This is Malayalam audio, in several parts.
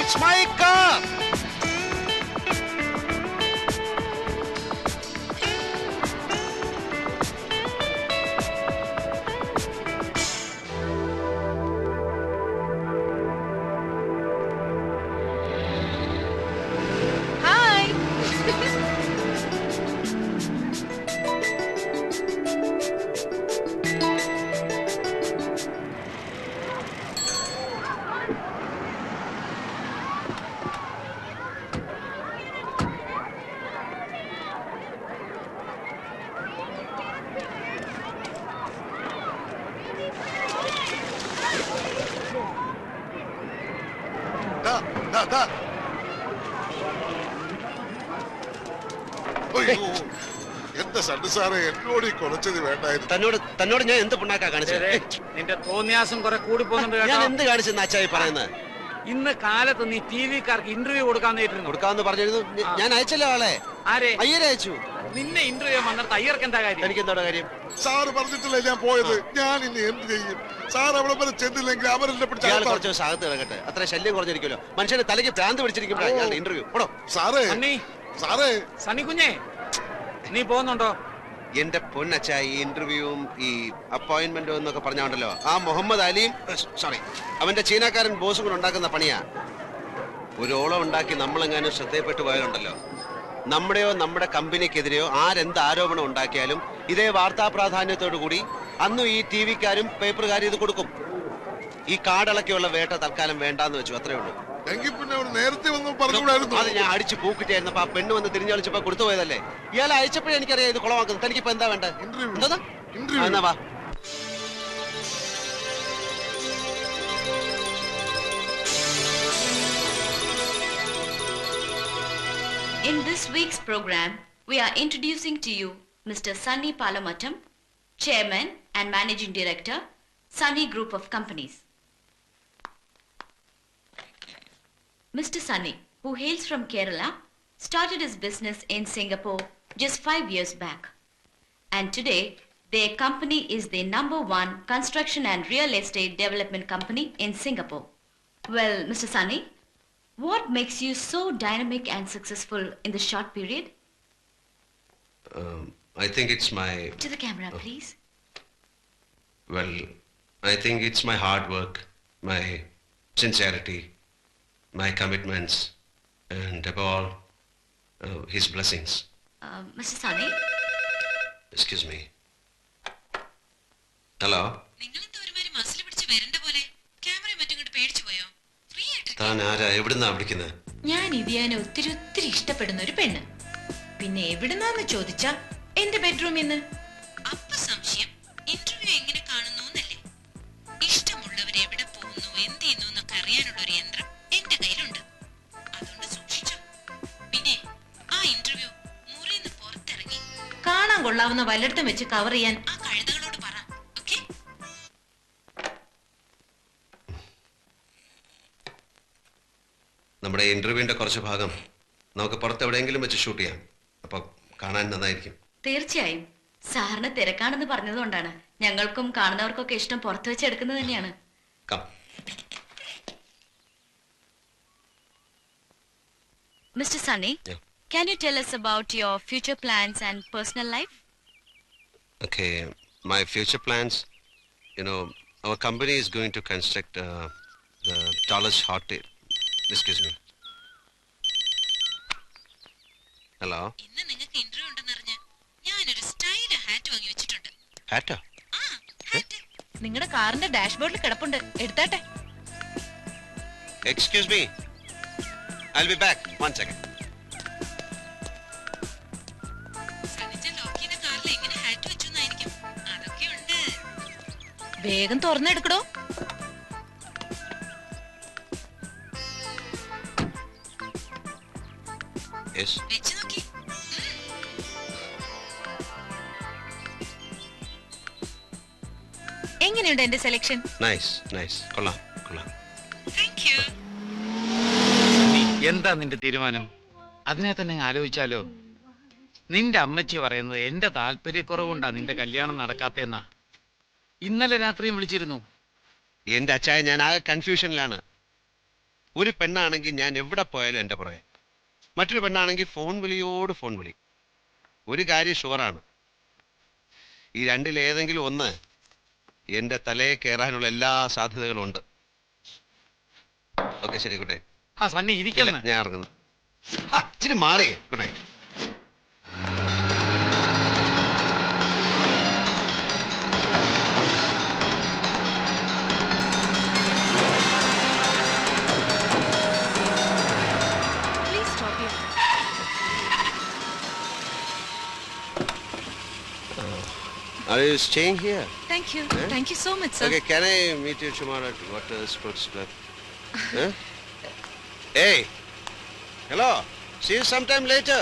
It's my car. എന്താ സണ്ട് സാറേ എന്നോട് ഈ കുറച്ചത് വേണ്ടായിരുന്നു. തന്നോട് ഞാൻ എന്ത് പുണ്ണാക്കാ കാണിച്ചത്? നിന്റെ തോന്നിയാസം കുറെ കൂടി പോകുന്നുണ്ട്. ഞാൻ എന്ത് കാണിച്ചെന്ന് അച്ചായി പറയുന്നത്? ഇന്ന് കാലത്ത് നീ ടി വിക്കാർക്ക് ഇന്റർവ്യൂ കൊടുക്കാന്ന് പറഞ്ഞിരുന്നു. ഞാൻ അയച്ചല്ലോ ആളെ. ആരെ? അയ്യരെ അയച്ചു. നിന്നെ ഇന്റർവ്യൂ വന്നിട്ട് അയ്യർക്ക് എന്താ കാര്യം? എനിക്ക് എന്താ കാര്യം? സാറ് പറഞ്ഞിട്ടില്ലേ ഞാൻ പോയത്? ഞാൻ ഇനി എന്ത് ചെയ്യും? സാർ അവിടെ വരെ ചെന്നില്ലെങ്കിൽ അവരെന്നെ പിടിച്ച് കുറച്ച് സാഹത്ത് കിടക്കട്ടെ. അത്ര ശല്യം കുറഞ്ഞിരിക്കുമല്ലോ. മനുഷ്യന്റെ തലയ്ക്ക് ഭ്രാന്ത് പിടിച്ചിരിക്കുമ്പോഴാണ് ഇന്റർവ്യൂ. സാറേ സാറേ സണ്ണി കുഞ്ഞേ, നീ പോകുന്നുണ്ടോ? എന്റെ പൊന്നച്ച, ഈ ഇന്റർവ്യൂവും ഈ അപ്പോയിന്റ്മെന്റും എന്നൊക്കെ പറഞ്ഞുണ്ടല്ലോ, ആ മുഹമ്മദ് അലിയും അവന്റെ ചീനക്കാരൻ ബോസും കൂടെ ഉണ്ടാക്കുന്ന പണിയാ. ഒരു ഓളം ഉണ്ടാക്കി നമ്മളെങ്ങാനും ശ്രദ്ധയപ്പെട്ടു പോയാലുണ്ടല്ലോ, നമ്മുടെയോ നമ്മുടെ കമ്പനിക്കെതിരെയോ ആരെന്ത് ആരോപണം ഉണ്ടാക്കിയാലും ഇതേ വാർത്താ പ്രാധാന്യത്തോടു കൂടി അന്നും ഈ ടി വിക്കാരും പേപ്പറുകാരും ഇത് കൊടുക്കും. ഈ കാടളക്കെയുള്ള വേട്ട തൽക്കാലം വേണ്ടാന്ന് വെച്ചു, അത്രേ ഉള്ളൂ. നേരത്തെ പറഞ്ഞുകൂടായിരുന്നു. അത് ഞാൻ അടിച്ച് പൂക്കിട്ടായിരുന്നു. അപ്പൊ ആ പെണ്ണ് വന്ന് തിരിഞ്ഞു കളിച്ചപ്പോ കൊടുത്തു പോയതല്ലേ. ഇയാളെ അയച്ചപ്പോഴേ എനിക്കറിയാം ഇത് കുളമാക്കുന്നത്. തനിക്കിപ്പോ എന്താ വേണ്ടത്? എന്നാ വാ. In this week's program, we are introducing to you Mr. Sunny Palamattam, Chairman and Managing Director, Sunny Group of Companies. Mr. Sunny, who hails from Kerala, started his business in Singapore just 5 years back. And today, their company is the #1 construction and real estate development company in Singapore. Well, Mr. Sunny, what makes you so dynamic and successful in this short period? I think it's my... To the camera, please. Well, I think it's my hard work, my sincerity, my commitments, and above all, his blessings. Mr. Sunny? Excuse me. Hello? താൻ ആരാ? എവിടുന്നാ വിളിക്കുന്നത്? ഞാൻ ഇതിയാനെ ഒത്തിരി ഇഷ്ടപ്പെടുന്ന ഒരു പെണ്ണ്. പിന്നെ എവിടുന്നാന്ന് ചോദിച്ചാ എന്റെ ബെഡ്റൂമിൽ നിന്ന്. അപ്പൊ സംശയം ഇന്റർവ്യൂ എങ്ങനെ കാണുന്നു എന്നല്ലേ? ഇഷ്ടമുള്ളവർ എവിടെ പോകുന്നു, എന്ത് ചെയ്യുന്നു എന്നൊക്കെ അറിയാനുള്ള ഒരു യന്ത്രം എന്റെ കയ്യിലുണ്ട്. അതുകൊണ്ട് സൂക്ഷിച്ചോ. പിന്നെ ആ ഇന്റർവ്യൂ മുറിന്ന് പുറത്തിറങ്ങി കാണാൻ കൊള്ളാവുന്ന വല്ലയിടത്തും വെച്ച് കവർ ചെയ്യാൻ ആ കഴുതകളോട് പറ. ഓക്കെ? നമ്മുടെ ഇന്റർവ്യൂവിന്റെ കുറച്ച് ഭാഗം നമുക്ക് പുറത്ത് എവിടെയെങ്കിലും വെച്ച് ഷൂട്ട് ചെയ്യാം. അപ്പൊ കാണാൻ നന്നായിരിക്കും. തീർച്ചയായും. സാറിന് തിരക്കാണെന്ന് പറഞ്ഞതുകൊണ്ടാണ്. ഞങ്ങൾക്കും കാണുന്നവർക്കൊക്കെ ഇഷ്ടം പുറത്ത് വെച്ച് എടുക്കുന്നത് തന്നെയാണ്. Mr. Sunny, can you tell us about your future plans and personal life? Okay, my future plans, our company is going to construct the tallest hotel. Excuse me. Hello? ഇന്ന് നിങ്ങൾക്ക് ഇന്റർവ്യൂ ഉണ്ടെന്ന് അറിഞ്ഞ ഞാനൊരു സ്റ്റൈൽ ഹാറ്റ് വാങ്ങി വെച്ചിട്ടുണ്ട്. ഹാറ്റോ? നിങ്ങളുടെ കാറിന്റെ ഡാഷ്ബോർഡിൽ കിടപ്പുണ്ട്, എടുത്താട്ടെ. Excuse me. I'll be back. 1 second. വേഗം തുറന്നെടുക്കടോ. Yes. എങ്ങനെയുണ്ട് എന്റെ സെലക്ഷൻ? നൈസ്. കൊള്ളാം. താങ്ക്യൂ. എന്താ നിന്റെ തീരുമാനം? അതിനെ തന്നെ ആലോചിച്ചാലോ? നിന്റെ അമ്മച്ചി പറയുന്നത് എന്റെ താല്പര്യക്കുറവുണ്ടാ നിന്റെ കല്യാണം നടക്കാത്തെന്നാ. ഇന്നലെ രാത്രിയും വിളിച്ചിരുന്നു. എന്റെ അച്ചായ, ഞാൻ ആകെ കൺഫ്യൂഷനിലാണ്. ഒരു പെണ്ണാണെങ്കിൽ ഞാൻ എവിടെ പോയാലും എൻ്റെ പുറകെ, മറ്റൊരു പെണ്ണാണെങ്കിൽ ഫോൺ വിളിയോട് ഫോൺ വിളി. ഒരു കാര്യം ഷുവറാണ്, ഈ രണ്ടിലേതെങ്കിലും ഒന്ന് എൻ്റെ തലയെ കയറാനുള്ള എല്ലാ സാധ്യതകളും ഉണ്ട്. ഓക്കെ, ശരി, ഗുഡ് നൈറ്റ്. ആ സണ്ണി ഇരിക്കല്ലേ. ഞാൻ ഇറങ്ങുന്നു. ഇച്ചിരി മാറി. Good night. Please stop here. Are you staying here? Thank you. Eh? Thank you so much, sir. Okay, can I meet you tomorrow at Water Sports Club? Huh? Hey, hello. See you sometime later.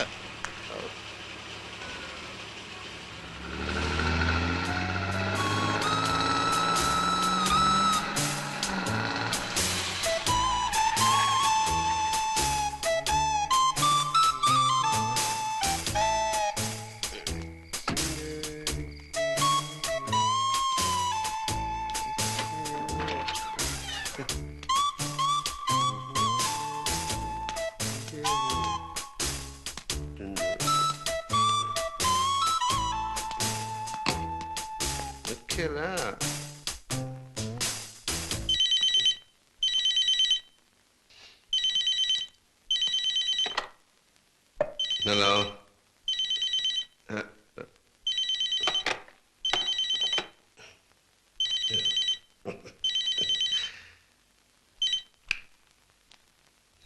Okay lah. Hello.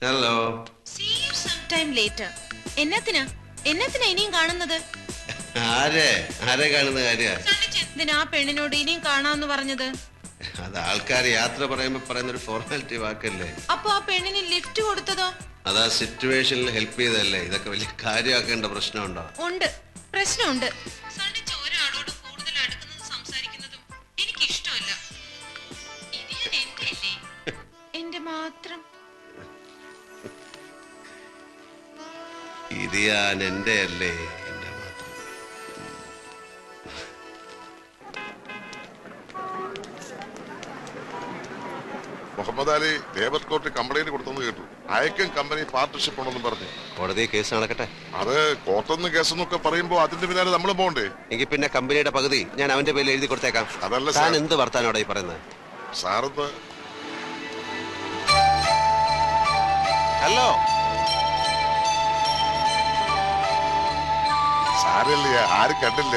Hello. See you sometime later. എന്നത്തിനാ ഇനിയും കാണുന്നത്? ആരെ കാണുന്ന കാര്യ? എന്തിനാ ആ പെണ്ണിനോട് ഇനിയും കാണാന്ന് പറഞ്ഞത്? അത് ആൾക്കാർ യാത്ര പറയുമ്പോ പറയുന്ന ഒരു ഫോർമാലിറ്റി വാക്കല്ലേ. അപ്പൊ ആ പെണ്ണിന് ലിഫ്റ്റ് കൊടുത്തതോ? അതാ സിറ്റുവേഷനിൽ ഹെൽപ്പ് ചെയ്തല്ലേ. ഇതൊക്കെ വലിയ കാര്യമാക്കേണ്ട പ്രശ്നമുണ്ടോ? ഉണ്ട്, പ്രശ്നമുണ്ട്. ഒരാളോട് കൂടുതൽ അടുക്കുന്നതും സംസാരിക്കുന്നതും എനിക്ക് ഇഷ്ടമല്ല. ഇത് ഞാൻ എന്റെ അല്ലേ, എന്റെ മാത്രം. ഇത് ഞാൻ എന്റെ അല്ലേ, എന്റെ മാത്രം. Muhammad Ali labour court complaint കൊടുത്തെന്ന് കേട്ടു. അയക്കും കമ്പനി പാർട്ണർഷിപ്പ് ഉണ്ടെന്നും പറഞ്ഞു. കോടതി കേസ് നടക്കട്ടെ. അത് കോർട്ടൊന്ന് കേസെന്നൊക്കെ പറയുമ്പോ അതിന്റെ പിന്നാലെ നമ്മൾ പോകണ്ടേ? എങ്കിൽ പിന്നെ കമ്പനിയുടെ പകുതി ഞാൻ അവന്റെ പേരിൽ എഴുതി കൊടുത്തേക്കാം. അതല്ല താൻ സാർ. എന്ത് വർത്താനോടെ ഈ പറയുന്നത്? സാറെന്ത്? ഹലോ, സാരല്ല, ആരും കണ്ടില്ല.